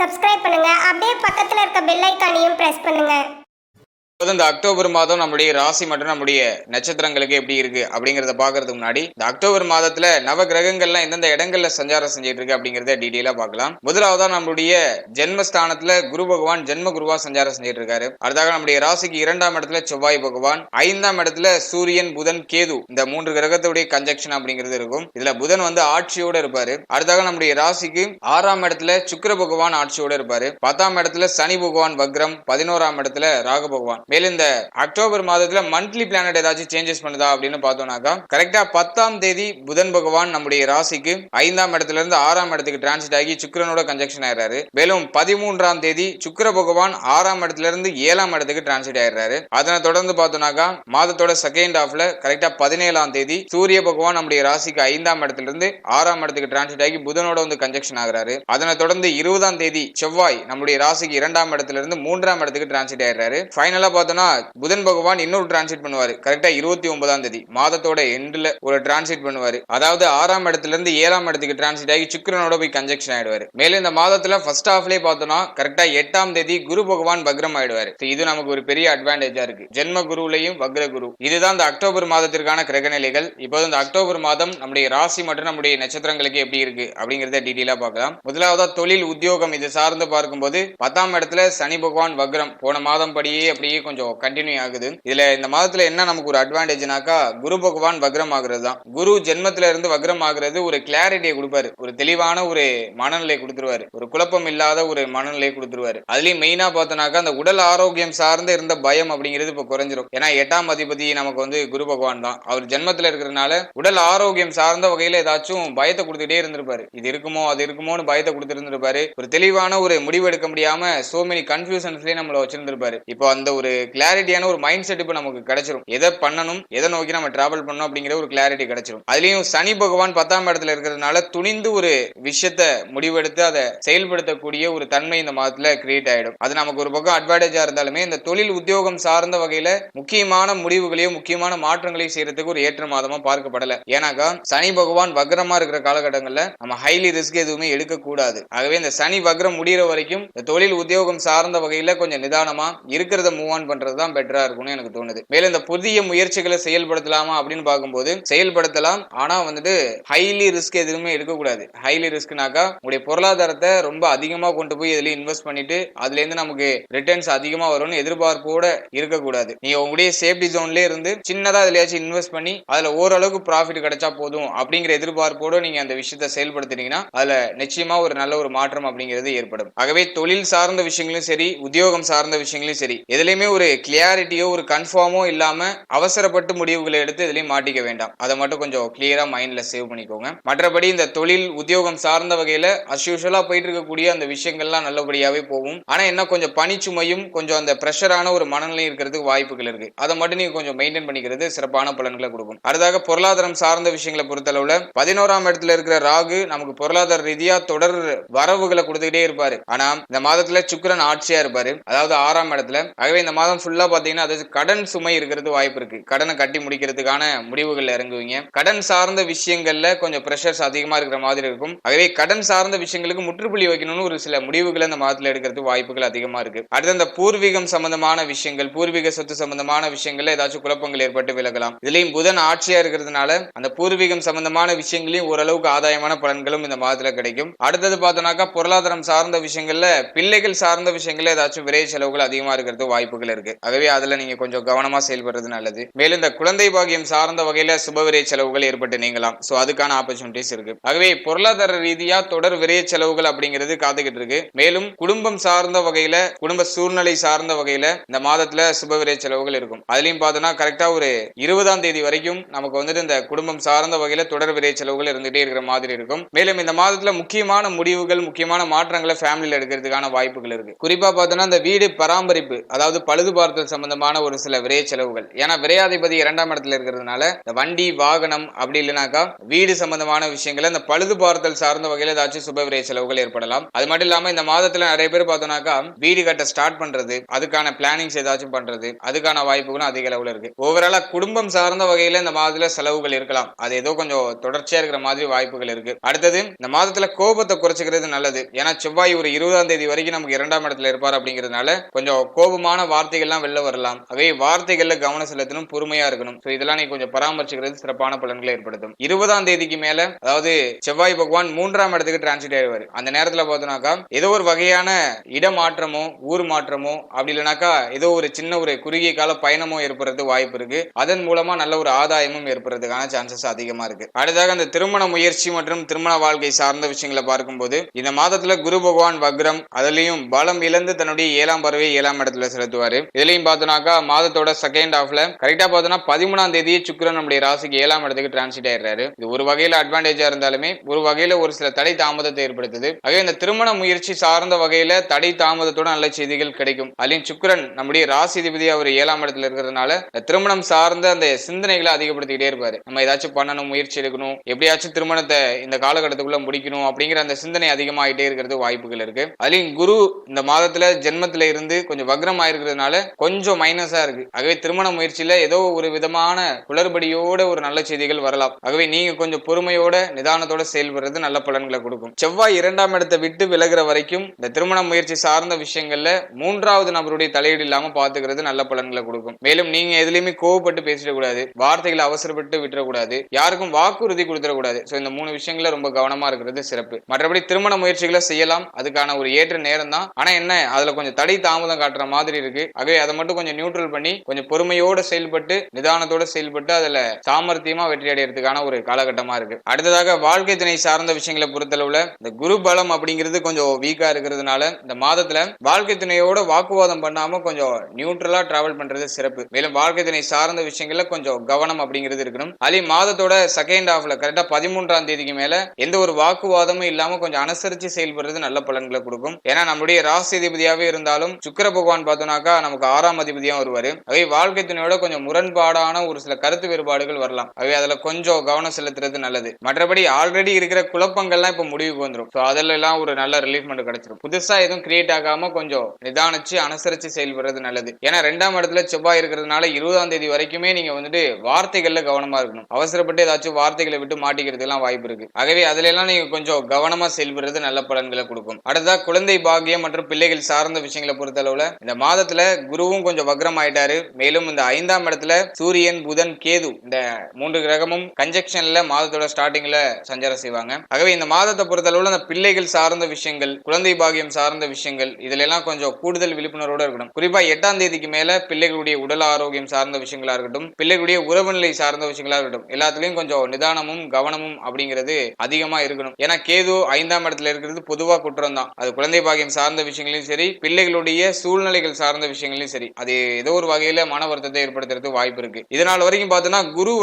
Subscribe பண்ணுங்க. அப்படியே பக்கத்துல இருக்க பெல் ஐகானையும் பிரஸ் பண்ணுங்க. இந்த அக்டோபர் மாதம் நம்முடைய ராசி மற்றும் நம்முடைய நட்சத்திரங்களுக்கு எப்படி இருக்கு அப்படிங்கறத பாக்குறதுக்கு முன்னாடி இந்த அக்டோபர் மாதத்துல நவ கிரகங்கள்லாம் எந்தெந்த இடங்கள்ல சஞ்சாரம் செஞ்சிட்டு இருக்கு அப்படிங்கறத டீடைலா பார்க்கலாம். முதலாவதா நம்மளுடைய ஜென்மஸ்தானத்துல குரு பகவான் ஜென்ம குருவா சஞ்சாரம் செஞ்சிட்டு இருக்காரு. அடுத்தாக நம்முடைய ராசிக்கு 2ஆம் இடத்துல செவ்வாய் பகவான், 5ஆம் இடத்துல சூரியன் புதன் கேது, இந்த 3 கிரகத்துடைய கன்ஜெக்ஷன் அப்படிங்கிறது இருக்கும். இதுல புதன் ஆட்சியோட இருப்பாரு. அடுத்தாக நம்முடைய ராசிக்கு 6ஆம் இடத்துல சுக்கிர பகவான் ஆட்சியோட இருப்பாரு. 10ஆம் இடத்துல சனி பகவான் வக்ரம், 11ஆம் இடத்துல ராகு பகவான். மேலும் இந்த அக்டோபர் மாதத்துல மந்த்லி பிளானட் ஏதாச்சும் சேஞ்சஸ் பண்ணுதா அப்படின்னு பார்த்தோம்னாக்கா கரெக்டா 10ஆம் தேதி புதன் பகவான் நம்முடைய ராசிக்கு 5ஆம் இடத்துல இருந்து 6ஆம் இடத்துக்கு டிரான்சிட் ஆகி சுக்கிரனோட கன்ஜெக்ஷன் ஆயிடுறாரு. மேலும் 13ஆம் தேதி சுக்கிர பகவான் 6ஆம் இடத்துல இருந்து 7ஆம் இடத்துக்கு டிரான்சிட் ஆயிடுறாரு. அதனை தொடர்ந்து பார்த்தோம்னாக்கா மாதத்தோட செகண்ட் ஹாஃப்ல கரெக்டா 17ஆம் தேதி சூரிய பகவான் நம்முடைய ராசிக்கு 5ஆம் இடத்துல இருந்து 6ஆம் இடத்துக்கு டிரான்சிட் ஆகி புதனோட கன்ஜெக்ஷன் ஆகிறாரு. அதனை தொடர்ந்து 20ஆம் தேதி செவ்வாய் நம்முடைய ராசிக்கு 2ஆம் இடத்துல இருந்து 3ஆம் இடத்துக்கு டிரான்சிட் ஆயிடுறாரு. ஃபைனலா பார்த்தோம்னா புதன் பகவான் இன்னொரு டிரான்சிட் பண்ணுவாரு. கரெக்டா 29ஆம் தேதி மாதத்தோட எண்ட்ல ஒரு டிரான்சிட் பண்ணுவாரு. அதாவது 6ஆம் இடத்துல இருந்து 7ஆம் இடத்துக்கு டிரான்சிட் ஆகி சுக்கிரனோட போய் கன்ஜெக்ஷன் ஆயிடுவாரு. மேலும் இந்த மாதத்துல ஃபர்ஸ்ட் ஹாஃப்லயே பார்த்தோம்னா கரெக்டா 8ஆம் தேதி குரு பகவான் வக்ரம் ஆயிடுவாரு. இது நமக்கு ஒரு பெரிய அட்வான்டேஜா இருக்கு. ஜென்ம குருவிலையும் வக்ர குரு. இதுதான் இந்த அக்டோபர் மாதத்திற்கான கிரகநிலைகள். இப்போ இந்த அக்டோபர் மாதம் நம்முடைய ராசி மற்றும் நம்முடைய நட்சத்திரங்களுக்கு எப்படி இருக்கு அப்படிங்கறத டீடைலா பார்க்கலாம். முதலாவதா தொழில் உத்தியோகம் இது சார்ந்து பார்க்கும்போது 10ஆம் இடத்துல சனி பகவான் வக்ரம் போன மாதம் படியே அப்படியே கொஞ்சம் கண்டினியூ ஆகுது. இதுல இந்த மாதத்துல என்ன நமக்கு ஒரு அட்வான்டேஜ்னாக்கா குரு பகவான் வக்ரம் ஆகுறது தான். குரு ஜென்மத்துல இருந்து வக்ரம் ஆகுறது ஒரு கிளாரிட்டியை கொடுப்பாரு, ஒரு தெளிவான ஒரு மனநிலை கொடுத்துருவாரு, ஒரு குழப்பம் இல்லாத ஒரு மனநிலை கொடுத்துருவாரு. அதுலயும் மெயினா பார்த்தோம்னாக்கா அந்த உடல் ஆரோக்கியம் சார்ந்து இருந்த பயம் அப்படிங்கிறது இப்ப குறைஞ்சிரும். ஏன்னா 8ஆம் அதிபதி நமக்கு குரு பகவான் தான். அவர் ஜென்மத்துல இருக்கிறதுனால உடல் ஆரோக்கியம் சார்ந்த வகையில ஏதாச்சும் பயத்தை கொடுத்துட்டே இருந்திருப்பாரு. இது இருக்குமோ அது இருக்குமோன்னு பயத்தை கொடுத்துட்டு இருந்திருப்பாரு. ஒரு தெளிவான ஒரு முடிவு எடுக்க முடியாம சோ மெனி கன்ஃபியூஷன்ஸ்லயே நம்மள வச்சிருந்திருப்பாரு. இப்போ அந்த ஒரு கிளாரிட்டியான ஒரு மைண்ட் செட் இப்ப நமக்கு கிடைச்சிரும். எதை பண்ணணும், எதை நோக்கி நம்ம டிராவல் பண்ணணும் அப்படிங்கிற ஒரு கிளாரிட்டி கிடைச்சிரும். அதுலயும் சனி பகவான் 10ஆம் இடத்துல இருக்கிறதுனால துணிந்து ஒரு விஷயத்தை முடிவெடுத்து அதை செயல்படுத்தக்கூடிய ஒரு தன்மை இந்த மாதத்துல கிரியேட் ஆயிடும். அது நமக்கு ஒரு பக்கம் அட்வான்டேஜா இருந்தாலுமே இந்த தொழில் உத்தியோகம் சார்ந்த வகையில முக்கியமான முடிவுகளையும் முக்கியமான மாற்றங்களையும் செய்யறதுக்கு ஒரு ஏற்ற மாதமா பார்க்கப்படல. ஏன்னாக்கா சனி பகவான் வக்ரமா இருக்கிற காலகட்டங்கள்ல நம்ம ஹைலி ரிஸ்க் எதுவுமே எடுக்க கூடாது. ஆகவே இந்த சனி வக்ரம் முடிகிற வரைக்கும் இந்த தொழில் உத்தியோகம் சார்ந்த வகையில கொஞ்சம் நிதானமா இருக்கிறத மூவ் ஆன் பண்றதுதான் பெட்டரா இருக்கும்னு எனக்கு தோணுது. மேலும் இந்த புதிய முயற்சிகளை செயல்படுத்தலாமா அப்படின்னு பார்க்கும்போது செயல்படுத்தலாம். ஆனா ஹைலி ரிஸ்க் எதுவுமே எடுக்கக்கூடாது. ஹைலி ரிஸ்க்னாக்கா உங்களுடைய பொருளாதாரத்தை ரொம்ப அதிகமா கொண்டு போய் இதுல இன்வெஸ்ட் பண்ணிட்டு அதுல இருந்து நமக்கு ரிட்டர்ன்ஸ் அதிகமா வரும்னு எதிர்பார்ப்போட இருக்கக்கூடாது. நீங்க உங்களுடைய சேஃப்டி ஜோன்ல இருந்து சின்னதா இதுலயாச்சும் இன்வெஸ்ட் பண்ணி அதுல ஓரளவுக்கு ப்ராஃபிட் கிடைச்சா போதும் அப்படிங்கிற எதிர்பார்ப்போட நீங்க அந்த விஷயத்தை செயல்படுத்தினீங்கன்னா அதுல நிச்சயமா ஒரு நல்ல ஒரு மாற்றம் அப்படிங்கிறது ஏற்படும். ஆகவே தொழில் சார்ந்த விஷயங்களும் சரி, உத்தியோகம் சார்ந்த விஷயங்களும் சரி, எதுலையுமே ஒரு கிளியாரிட்டியோ ஒரு கன்ஃபார்மோ இல்லாம அவசரப்பட்டு முடிவுகளை எடுத்து இதுலயும் மாட்டிக்க வேண்டாம். அதை மட்டும் கொஞ்சம் கிளியரா மைண்ட்ல சேவ் பண்ணிக்கோங்க. மற்றபடி இந்த தொழில் உத்தியோகம் சார்ந்த வகையில அஸ்யூஷுவலா போயிட்டு இருக்கக்கூடிய அந்த விஷயங்கள்லாம் நல்லபடியாவே போகும். ஆனா என்ன கொஞ்சம் பணிச்சுமையும் கொஞ்சம் அந்த பிரஷரான ஒரு மனநிலையும் இருக்கிறதுக்கு வாய்ப்புகள் இருக்கு. அதை மட்டும் நீங்க கொஞ்சம் மெயின்டைன் பண்ணிக்கிறது சிறப்பான பலன்களை கொடுக்கும். அடுத்தாக பொருளாதாரம் சார்ந்த விஷயங்களை பொறுத்தளவுல 11ஆம் இடத்துல இருக்கிற ராகு நமக்கு பொருளாதார ரீதியா தொடர் வரவுகளை கொடுத்துக்கிட்டே இருப்பாரு. ஆனா இந்த மாதத்துல சுக்கிரன் ஆட்சியா இருப்பாரு, அதாவது 6ஆம் இடத்துல. ஆகவே இந்த மாதம் ஃபுல்லா பாத்தீங்கன்னா அது கடன் சுமை இருக்கிறது வாய்ப்பு இருக்கு. கடனை கட்டி முடிக்கிறதுக்கான முடிவுகள் இறங்குவீங்க. கடன் சார்ந்த விஷயங்கள்ல கொஞ்சம் பிரஷர்ஸ் அதிகமா இருக்கிற மாதிரி இருக்கும். ஆகவே கடன் சார்ந்த விஷயங்களுக்கு முற்றுப்புள்ளி வைக்கணும்னு ஒரு சில முடிவுகளை இந்த மாதத்துல எடுக்கிறதுக்கு வாய்ப்புகள் அதிகமா இருக்கு. அடுத்து இந்த பூர்வீகம் சம்பந்தமான விஷயங்கள், பூர்வீக சொத்து சம்பந்தமான விஷயங்கள்ல ஏதாச்சும் குழப்பங்கள் ஏற்பட்டு விலகலாம். இதுலயும் புதன் ஆட்சியா இருக்கிறதுனால அந்த பூர்வீகம் சம்பந்தமான விஷயங்களையும் ஓரளவுக்கு ஆதாயமான பலன்களும் இந்த மாதத்துல கிடைக்கும். அடுத்தது பார்த்தோம்னாக்கா பொருளாதாரம் சார்ந்த விஷயங்கள்ல பிள்ளைகள் சார்ந்த விஷயங்கள்ல ஏதாச்சும் விரை செலவுகள் அதிகமா இருக்கிறது வாய்ப்புகள் இருக்கு. ஆகவே அதுல நீங்க கொஞ்சம் கவனமா செயல்படுறது நல்லது. மேலும் இந்த குழந்தை பாகியம் சார்ந்த வகையில சுபவிரை செலவுகள் ஏற்பட்டு நீங்கலாம். சோ அதுக்கான ஆப்பர்ச்சுனிட்டிஸ் இருக்கு. ஆகவே பொருளாதார ரீதியா தொடர் விரை செலவுகள் அப்படிங்கிறது காத்துக்கிட்டு இருக்கு. மேலும் குடும்பம் சார்ந்த வகையில, குடும்ப சூழ்நிலை சார்ந்த வகையில இந்த மாதத்துல சுபவிரை செலவுகள் இருக்கும். அதுலயும் பார்த்தோம்னா கரெக்டா ஒரு 20ஆம் தேதி வரைக்கும் நமக்கு இந்த குடும்பம் சார்ந்த வகையில தொடர் விரை செலவுகள் இருந்துட்டே இருக்கிற மாதிரி இருக்கும். மேலும் இந்த மாதத்துல முக்கியமான முடிவுகள், முக்கியமான மாற்றங்களை ஃபேமிலியில எடுக்கிறதுக்கான வாய்ப்புகள் இருக்கு. குறிப்பா பார்த்தோம்னா இந்த வீடு பராமரிப்பு, அதாவது பழுது பார்த்தல் சம்பந்தமான ஒரு சில விரை செலவுகள். ஏன்னா விரையாதிபதி 2ஆம் இடத்துல இருக்கிறதுனால இந்த வண்டி வாகனம் அப்படி இல்லைனாக்கா வீடு சம்பந்தமான விஷயங்கள் இந்த பழுது பார்த்தல் சார்ந்த வகையில ஏதாச்சும் சுப விரை செலவுகள் ஏற்படலாம். அது மட்டும் இல்லாம இந்த மாதத்துல நிறைய பேர் பார்த்தோம்னாக்கா வீடு கட்ட ஸ்டார்ட் பண்றது, அதுக்கான பிளானிங்ஸ் ஏதாச்சும் பண்றது, அதுக்கான வாய்ப்புகளும் அதிக அளவுல இருக்கு. ஓவராலா குடும்பம் சார்ந்த வகையில இந்த மாதத்துல செலவுகள் இருக்கலாம். அது ஏதோ கொஞ்சம் தொடர்ச்சியா இருக்கிற மாதிரி வாய்ப்புகள் இருக்கு. அடுத்தது இந்த மாதத்துல கோபத்தை குறைச்சிக்கிறது நல்லது. ஏன்னா செவ்வாய் ஒரு 20ஆம் தேதி வரைக்கும் நமக்கு 2ஆம் இடத்துல இருப்பார் அப்படிங்கிறதுனால கொஞ்சம் கோபமான வார்த்தைகள்லாம் வெளில வரலாம். அதே வார்த்தைகள்ல கவனம் செலுத்தணும், பொறுமையா இருக்கணும். இதெல்லாம் நீங்க கொஞ்சம் பராமரிச்சுக்கிறது சிறப்பான பலன்களை ஏற்படுத்தும். 20ஆம் தேதிக்கு மேல அதாவது செவ்வாய் பகவான் 3ஆம் இடத்துக்கு டிரான்சிட் ஆயிடுவாரு. அந்த நேரத்துல பார்த்தோம்னாக்கா ஏதோ ஒரு வகையான இடமாற்றமோ ஊர் மாற்றமோ அப்படி இல்லைனாக்கா ஏதோ ஒரு சின்ன ஒரு குறுகிய கால பயணமோ ஏற்படுறது வாய்ப்பு இருக்கு. அதன் மூலமா நல்ல ஒரு ஆதாயமும் ஏற்படுறதுக்கான சான்சஸ் அதிகமா இருக்கு. அடுத்ததாக அந்த திருமண முயற்சி மற்றும் திருமண வாழ்க்கை சார்ந்த விஷயங்களை பார்க்கும்போது இந்த மாதத்துல குரு பகவான் வக்ரம், அதுலயும் பலம் இழந்து தன்னுடைய 7ஆம் பார்வையை 7ஆம் இடத்துல செலுத்துவாரு. இதுலயும் பார்த்தோம்னாக்கா மாதத்தோட செகண்ட் ஹாஃப்ல கரெக்டா பார்த்தோம்னா 13ஆம் தேதியே சுக்கிரன் நம்முடைய ராசிக்கு 7ஆம் இடத்துக்கு டிரான்சிட் ஆயிடுறாரு. இது ஒரு வகையில அட்வான்டேஜா இருந்தாலுமே ஒரு வகையில ஒரு சில தடை தாமதத்தை ஏற்படுத்துது. ஆகவே இந்த திருமண முயற்சி சார்ந்த வகையில தடை தாமதத்தோட நல்ல செய்திகள் கிடைக்கும். அதுலயும் சுக்கிரன் நம்முடைய ராசி அதிபதி அவர் 7ஆம் இடத்துல இருக்கிறதுனால திருமணம் சார்ந்த அந்த சிந்தனைகளை அதிகப்படுத்திக்கிட்டே இருப்பாரு. நம்ம ஏதாச்சும் பண்ணணும், முயற்சி எடுக்கணும், எப்படியாச்சும் திருமணத்தை இந்த காலகட்டத்துக்குள்ள முடிக்கணும் அப்படிங்கிற அந்த சிந்தனை அதிகமாயிட்டே இருக்கிறது வாய்ப்புகள் இருக்கு. அதுலயும் குரு இந்த மாதத்துல ஜென்மத்துல இருந்து கொஞ்சம் வக்ரம் ஆயிருக்கிறதுனால கொஞ்சம் மைனஸா இருக்கு. ஆகவே திருமண முயற்சியில ஏதோ ஒரு விதமான குளறுபடியோட ஒரு நல்ல செய்திகள் வரலாம். ஆகவே நீங்க கொஞ்சம் பொறுமையோட நிதானத்தோட செயல்படுறது நல்ல பலன்களை கொடுக்கும். செவ்வாய் 2ஆம் இடத்தை விட்டு விலகுற வரைக்கும் இந்த திருமண முயற்சி சார்ந்த விஷயங்கள்ல 3வது நபருடைய தலையீடு இல்லாம பாத்துக்கிறது நல்ல பலன்களை கொடுக்கும். மேலும் நீங்க எதுலயுமே கோவப்பட்டு பேசிடக்கூடாது, வார்த்தைகளை அவசரப்பட்டு விட்டுறக்கூடாது, யாருக்கும் வாக்குறுதி கொடுத்துடக்கூடாது. இந்த 3 விஷயங்கள ரொம்ப கவனமா இருக்கிறது சிறப்பு. மற்றபடி திருமண முயற்சிகளை செய்யலாம், அதுக்கான ஒரு ஏற்ற நேரம் தான். ஆனா என்ன, அதுல கொஞ்சம் தடை தாமதம் காட்டுற மாதிரி இருக்கு. ஆகவே அதை மட்டும் கொஞ்சம் நியூட்ரல் பண்ணி கொஞ்சம் பொறுமையோட செயல்பட்டு நிதானத்தோட செயல்பட்டு அதுல சாமர்த்தியமா வெற்றி அடைகிறதுக்கான ஒரு காலகட்டமா இருக்கு. அடுத்ததாக வாழ்க்கை துணை சார்ந்த விஷயங்களை பொறுத்தளவுல இந்த குரு பலம் அப்படிங்கிறது கொஞ்சம் வீக்கா இருக்கிறதுனால இந்த மாதத்துல வாழ்க்கை துணையோட வாக்குவாதம் பண்ணாம கொஞ்சம் நியூட்ரலா டிராவல் பண்றது சிறப்பு. மேலும் வாழ்க்கை துணை சார்ந்த விஷயங்கள்ல கொஞ்சம் கவனம் அப்படிங்கிறது இருக்கணும். அதே மாதத்தோட செகண்ட் ஹாஃப்ல கரெக்டா 13ஆம் தேதிக்கு மேல எந்த ஒரு வாக்குவாதமும் இல்லாம கொஞ்சம் அனுசரிச்சு செயல்படுறது நல்ல பலன்களை கொடுக்கும். ஏன்னா நம்முடைய ராசி அதிபதியாவே இருந்தாலும் சுக்கிர பகவான் பார்த்தோம்னாக்கா நமக்கு 6ஆம் அதிபதியா வருவாரு. அதே வாழ்க்கை துணையோட கொஞ்சம் முரண்பாடான ஒரு சில கருத்து வேறுபாடுகள் வரலாம். ஆகவே அதுல கொஞ்சம் கவனம் செலுத்துறது நல்லது. மற்றபடி ஆல்ரெடி இருக்கிற குழப்பங்கள்லாம் இப்ப முடிவுக்கு வந்துடும். அதெல்லாம் ஒரு நல்ல ரிலீஃப்மெண்ட் கிடைச்சிடும். புதுசா எதுவும் கிரியேட் ஆகாம கொஞ்சம் நிதானிச்சு அனுசரிச்சு செயல்படுறது நல்லது. ஏன்னா 2ஆம் இடத்துல செவ்வாய் இருக்கிறதுனால 20ஆம் தேதி வரைக்குமே நீங்க வந்துட்டு வார்த்தைகள்ல கவனமா இருக்கணும். அவசரப்பட்டு ஏதாச்சும் வார்த்தைகளை விட்டு மாட்டிக்கிறது எல்லாம் வாய்ப்பு இருக்கு. ஆகவே அதுல எல்லாம் நீங்க கொஞ்சம் கவனமா செயல்படுறது நல்ல பலன்களை கொடுக்கும். அடுத்ததா குழந்தை பாக்கியம் மற்றும் பிள்ளைகள் சார்ந்த விஷயங்களை பொறுத்தளவுல இந்த மாதத்துல குருவும் கொஞ்சம் வக்ரம் ஆயிட்டாரு. மேலும் இந்த 5ஆம் இடத்துல சூரியன், புதன், கேது இந்த 3 கிரகமும் கன்ஜெக்ஷன்ல மாதத்தோட ஸ்டார்டிங்ல சஞ்சாரம் செய்வாங்க. ஆகவே இந்த மாதத்தை பொறுத்தளவுல அந்த பிள்ளைகள் சார்ந்த விஷயங்கள், குழந்தை பாக்கியம் சார்ந்த விஷயங்கள் இதுல எல்லாம் கொஞ்சம் கூடுதல் விழிப்புணர்வோட இருக்கணும். குறிப்பா 8ஆம் தேதிக்கு மேல பிள்ளைகளுடைய உடல் ஆரோக்கியம் சார்ந்த விஷயங்களா இருக்கட்டும், பிள்ளைகளுடைய உறவு நிலை சார்ந்த விஷயங்களா இருக்கட்டும், எல்லாத்துலயும் கொஞ்சம் நிதானமும் கவனமும் அப்படிங்கிறது அதிகமா இருக்கணும். ஏன்னா கேது 5ஆம் இடத்துல இருக்கிறது பொதுவா குற்றம் தான். அது குழந்தை பாக்கியம் சார்ந்த விஷயங்களையும் சரி, பிள்ளைகளுடைய சூழ்நிலைகள் சார்ந்த விஷயங்களையும் சரி, அது ஏதோ ஒரு வகையில மன வருத்தத்தை ஏற்படுத்துறதுக்கு வாய்ப்பு இருக்கு. இதனால் வரைக்கும் பார்த்தோம்னா குரு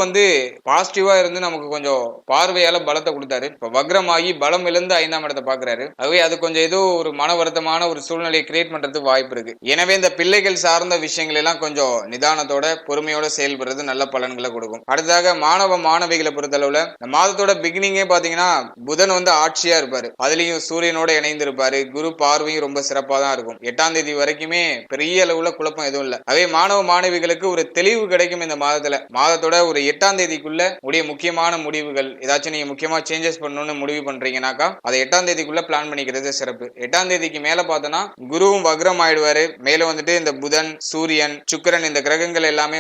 பாசிட்டிவா இருந்து நமக்கு கொஞ்சம் பார்வையால பலத்தை கொடுத்தாரு. இப்ப வக்ரமாகி பலம் இழந்து 5ஆம் இடத்தை பாக்குறாரு. ஆகவே அது கொஞ்சம் ஏதோ ஒரு மன வருத்தமான ஒரு சூழ்நிலையை கிரியேட் பண்றதுக்கு வாய்ப்பு இருக்கு. எனவே இந்த பிள்ளைகள் சார்ந்த விஷயங்கள் எல்லாம் கொஞ்சம் நிதானத்தோட பொறுமையோட செயல்படுறது நல்ல பலன்களை கொடுக்கும். அடுத்ததாக மாணவ மாணவிகளை பொறுத்தளவுல இந்த மாதத்தோட பிகினிங்கே பாத்தீங்கன்னா புதன் ஆட்சியா இருப்பாரு. அதுலயும் சூரியனோட இணைந்து இருப்பாரு. குரு பார்வையும் ரொம்ப சிறப்பா தான் இருக்கும். 8ஆம் தேதி வரைக்குமே பெரிய அளவுல குழப்பம் எதுவும் இல்ல. அதே மாணவ மாணவிகளுக்கு ஒரு தெளிவு கிடைக்கும் இந்த மாதத்துல. மாதத்தோட ஒரு 8ஆம் தேதிக்குள்ள உடைய முக்கியமான முடிவுகள் ஏதாச்சும் நீங்க முக்கியமா சேஞ்சஸ் பண்ணணும்னு முடிவு பண்றீங்கன்னாக்கா அதை 8ஆம் தேதிக்குள்ள பிளான் பண்ணிக்கிறது சிறப்பு. 8ஆம் தேதிக்கு மேல பார்த்தோம்னா குருவும் வக்ரம் ஆயிடுவாரு. மேலும் இந்த புதன், சூரியன், சுக்கிரன் இந்த கிரகங்கள் எல்லாமே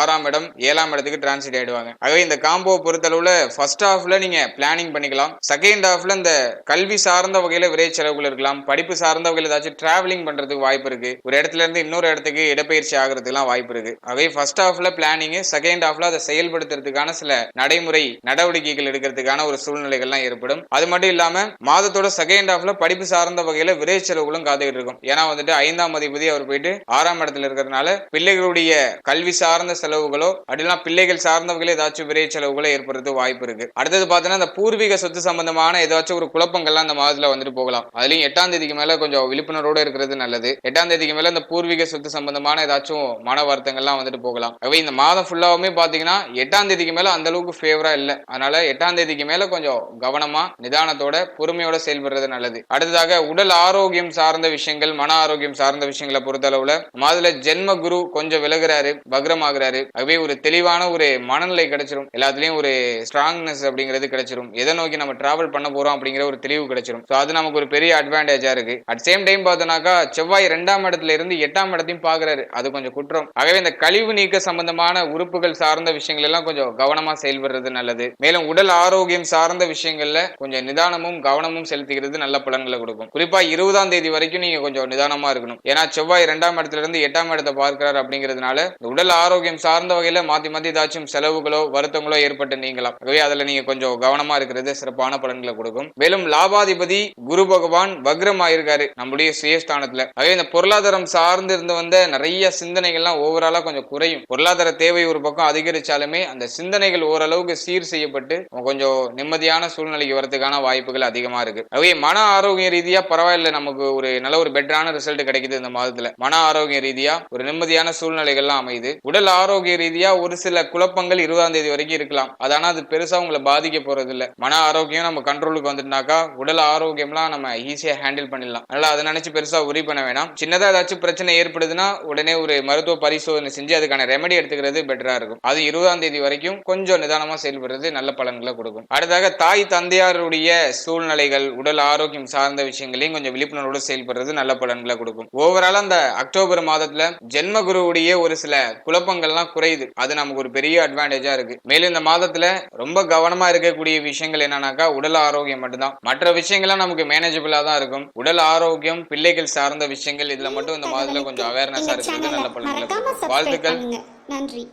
6ஆம் இடம் 7ஆம் இடத்துக்கு டிரான்சிட் ஆயிடுவாங்க. ஆகவே இந்த காம்போ பொறுத்தளவுல ஃபர்ஸ்ட் ஹாஃப்ல நீங்க பிளானிங் பண்ணிக்கலாம். செகண்ட் ஹாஃப்ல இந்த கல்வி சார்ந்த வகையில விரை செலவுகள் இருக்கலாம். படிப்பு சார்ந்த வகையில ஏதாச்சும் டிராவலிங் பண்றதுக்கு வாய்ப்பு இருக்கு. ஒரு இடத்துல இருந்து இன்னொரு இடத்துக்கு இடப்பெயர்ச்சி ஆகிறதுக்குலாம் வாய்ப்பு இருக்கு. ஆகவே ஃபர்ஸ்ட் ஹாஃப்ல பிளானிங், செகண்ட் ஹாஃப்ல அதை செயல்படுத்துறதுக்கான சில நடைமுறை நடவடிக்கைகள் எடுக்கிறதுக்கான ஒரு சூழ்நிலைகள்லாம் ஏற்படும். அது மட்டும் இல்லாம மாதத்தோட செகண்ட் ஹாஃப்ல படிப்பு சார்ந்த வகையில விரை செலவுகளும் காத்துக்கிட்டு இருக்கும். ஏன்னா 5ஆம் அதிபதி அவர் போயிட்டு 6ஆம் இடத்துல இருக்கிறதுனால பிள்ளைகளுடைய கல்வி சார்ந்த செலவுகளோ அப்படிலாம் பிள்ளைகள் சார்ந்த வகையில ஏதாச்சும் விரை செலவுகளோ ஏற்படுறது வாய்ப்பு இருக்கு. அடுத்தது பார்த்தோன்னா இந்த பூர்வீக சொத்து சம்பந்தமான ஏதாச்சும் ஒரு குழப்பங்கள்லாம் இந்த மாதத்துல போகலாம். அதுலயும் 8ஆம் தேதிக்கு மேல கொஞ்சம் விழிப்புணர்வோட இருக்கிறது நல்லது. 8ஆம் தேதிக்கு மேல இந்த பூர்வீக சொத்து சம்பந்தமான ஏதாச்சும் மன வருத்தங்கள்லாம் வந்துட்டு போகலாம். ஆகவே இந்த மாதம் ஃபுல்லாவுமே பாத்தீங்கன்னா 8ஆம் தேதிக்கு மேல அந்த அளவுக்கு ஃபேவரா இல்ல. அதனால 8ஆம் தேதிக்கு மேல கொஞ்சம் கவனமா நிதானத்தோட பொறுமையோட செயல்படுறது நல்லது. அடுத்ததாக உடல் ஆரோக்கியம் சார்ந்த விஷயங்கள், மன ஆரோக்கியம் சார்ந்த விஷயங்களை பொறுத்த அளவுல மாதுல ஜென்ம குரு கொஞ்சம் விலகுறாரு, வக்ரமாகிறாரு. ஆகவே ஒரு தெளிவான ஒரு மனநிலை கிடைச்சிரும். எல்லாத்துலயும் ஒரு ஸ்ட்ராங்னஸ் அப்படிங்கிறது கிடைச்சிரும். எதை நோக்கி நம்ம டிராவல் பண்ண போறோம் அப்படிங்கிற ஒரு தெளிவு கிடைச்சிரும். சோ அது நமக்கு ஒரு பெரிய அட்வான்டேஜா இருக்கு. அட் சேம் டைம் பார்த்தோம்னாக்கா செவ்வாய் 2ஆம் இடத்துல இருந்து 8ஆம் இடத்தையும் பாக்குறாரு. அது கொஞ்சம் குற்றம். ஆகவே இந்த கழிவு நீக்க சம்பந்தமான உறுப்புகள் சார்ந்த விஷயங்கள் எல்லாம் கொஞ்சம் கவனமா செயல்படுறது நல்லது. மேலும் உடல் ஆரோக்கியம் சார்ந்த விஷயங்கள்ல கொஞ்சம் நிதானமும் கவனமும் செலுத்துகிறது நல்ல பலன்களை கொடுக்கும். குறிப்பா 20ஆம் தேதி வரைக்கும் நீங்க கொஞ்சம் நிதானமா இருக்கணும். ஏன்னா செவ்வாய் 2ஆம் இடத்துல இருந்து 8ஆம் இடத்தை பார்க்கிறார் அப்படிங்கிறதுனால உடல் ஆரோக்கியம் சார்ந்த வகையில மாத்தி மாத்தி ஏதாச்சும் செலவுகளோ வருத்தங்களோ ஏற்பட்டு நீங்கலாம். ஆகவே அதுல நீங்க கொஞ்சம் கவனமா இருக்கிறது சிறப்பான பலன்களை கொடுக்கும். மேலும் லாபாதிபதி குரு பகவான் வக்ரம் ஆயிருக்காரு நம்முடைய சுயஸ்தானத்துல. ஆகவே இந்த பொருளாதாரம் சார்ந்து இருந்து வந்த நிறைய சிந்தனைகள்லாம் ஓவராலா கொஞ்சம் குறையும். பொருளாதார தேவை ஒரு பக்கம் அதிகரிச்சாலுமே அந்த சிந்தனைகள் ஓரளவுக்கு சீர் செய்யப்பட்டு கொஞ்சம் நிம்மதியான சூழ்நிலைக்கு வரதுக்கான வாய்ப்புகள் அதிகமா இருக்கு. ஆகவே மன ஆரோக்கிய ரீதியா பரவாயில்ல, நமக்கு ஒரு நல்ல ஒரு பெட்டரான ரிசல்ட் கிடைக்குது இந்த மாதத்துல. மன ஆரோக்கிய ரீதியா ஒரு நிம்மதியான சூழ்நிலைகள்லாம் அமையுது. உடல் ஆரோக்கிய ரீதியா ஒரு சில குழப்பங்கள் 20ஆம் தேதி வரைக்கும் இருக்கலாம். அதனால அது பெருசா உங்களை பாதிக்க போறது இல்ல. மன ஆரோக்கியம் நம்ம கண்ட்ரோலுக்கு வந்துட்டாக்கா உடல் ஆரோக்கியம்லாம் நம்ம ஈஸியா ஹேண்டில் பண்ணிடலாம். அதனால அதை நினைச்சு பெருசா உரி பண்ண வேணாம். சின்னதா ஏதாச்சும் பிரச்சனை ஏற்படுதுன்னா உடனே ஒரு மருத்துவ பரிசோதனை செஞ்சு அதுக்கான ரெமெடி எடுத்துக்கிறது பெட்டரா இருக்கும். அது 20ஆம் தேதி வரைக்கும் கொஞ்சம் நிதானமா செயல்படுறது நல்ல பலன்களை கொடுக்கும். அடுத்தாக தாய் தந்தையாருடைய சூழ்நிலைகள், உடல் ஆரோக்கியம் சார்ந்த விஷயங்களையும் கொஞ்சம் விழிப்புணர்வோடு செயல்படுறது நல்ல பலன்களை கொடுக்கும். ஓவராலா அந்த அக்டோபர் மாதத்துல ஜென்ம குருவுடைய ஒரு சில குழப்பங்கள்லாம் குறையுது. அது நமக்கு ஒரு பெரிய அட்வான்டேஜா இருக்கு. மேலும் இந்த மாதத்துல ரொம்ப கவனமா இருக்கக்கூடிய விஷயங்கள் என்னன்னாக்கா உடல் ஆரோக்கியம் மட்டும்தான். மற்ற விஷயங்கள்லாம் நமக்கு மேனேஜபிளா தான் இருக்கும். உடல் ஆரோக்கியம், பிள்ளைகள் சார்ந்த விஷயங்கள் இதுல மட்டும் இந்த மாதத்துல கொஞ்சம் அவேர்னஸா இருக்கிறது நல்ல பலன்களை கொடுக்கும். வாழ்த்துக்கள். நன்றி.